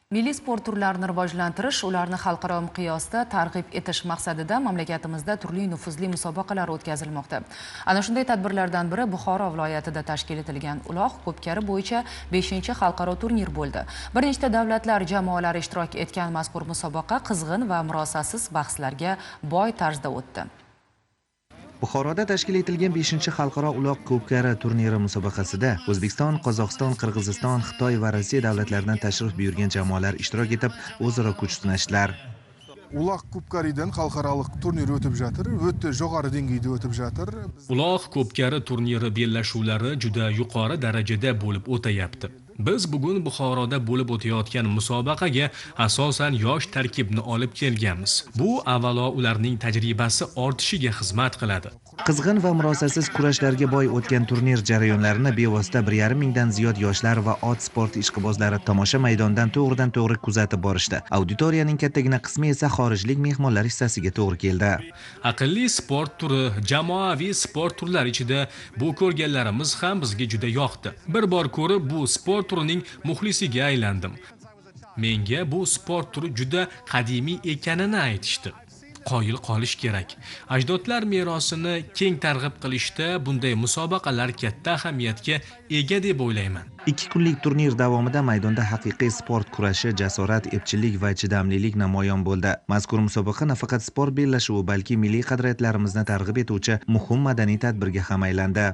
Milliy sport turlarini rivojlantirish, ularni xalqaro miqyosda targ'ib etish maqsadida mamlakatimizda turli nufuzli musobaqalar o'tkazilmoqda. Ana shunday tadbirlardan biri Buxoro viloyatida tashkil etilgan uloq ko'pkari bo'yicha 5-xalqaro turnir bo'ldi. Bir nechta davlatlar jamoalari ishtirok etgan mazkur musobaqa qizg'in va murosasiz bahslarga boy tarzda o'tdi. Buxoroda tashkil etilgan 5-xalqaro uloq ko'pkari turniri musobaqasida O'zbekiston, Qozog'iston, Qirg'iziston, Xitoy va Rossiya davlatlaridan tashrif buyurgan jamoalar ishtirok etib, o'zaro kuch sinashdilar. Uloq ko'pkaridan xalqarалық turnir o'tib жатыр, o'ta jo'g'ori dengayda o'tib жатыр. Uloq ko'pkari turniri bellashuvlari juda yuqori darajada bo'lib o'tayapti. Biz bugun Buxoroda bo'lib o'tayotgan musobaqaga asosan yosh tarkibni olib kelganmiz. Bu avvalo ularning tajribasi ortishiga xizmat qiladi. Qizg'in va murosasiz kurashlarga boy o'tgan turnir jarayonlarini bevosita 1,5 mingdan ziyod yoshlar va ot sport ishqibozlari tomosha maydonidan to'g'ridan-to'g'ri kuzatib borishdi. Auditoriyaning kattagina qismi esa xorijlik mehmonlar hissasiga to'g'ri keldi. Aqlli sport turi, jamoaviy sport turlari ichida bu ko'rganlarimiz ham bizga juda yoqdi. Bir bor ko'rib bu sport turining muxlisiga aylandim. Menga bu sport turi juda qadimiy ekanini aytishdi. Qoyil qolish kerak. Ajdodlar merosini keng targ'ib qilishda bunday musobaqalar katta ahamiyatga ega deb o'ylayman. 2 kunlik turnir davomida maydonda haqiqiy sport kurashi, jasorat, epchillik va chidamlilik namoyon bo'ldi. Mazkur musobaqa nafaqat sport bellashuvi, balki milliy qadriyatlarimizni targ'ib etuvchi muhim madaniy tadbirga ham aylandi.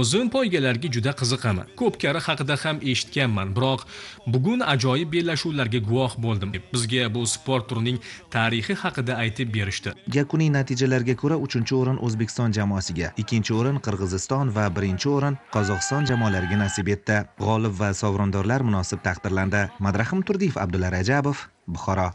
O'zim poygalarga juda qiziqaman. Ko'pkari haqida ham eshitganman, biroq bugun ajoyib bellashuvlarga guvoh bo'ldim. Bizga bu sport turining tarixi haqida aytib berishdi. Yakuniy natijalarga ko'ra 3-o'rin O'zbekiston jamoasiga, 2-o'rin Qirg'iziston va 1-o'rin Qozog'iston jamoalariga nasib etdi. G'olib va sovrindorlar munosib taqdirlandi. Madrahim Turdiyev, Abdulla Rajabov, Buxoro.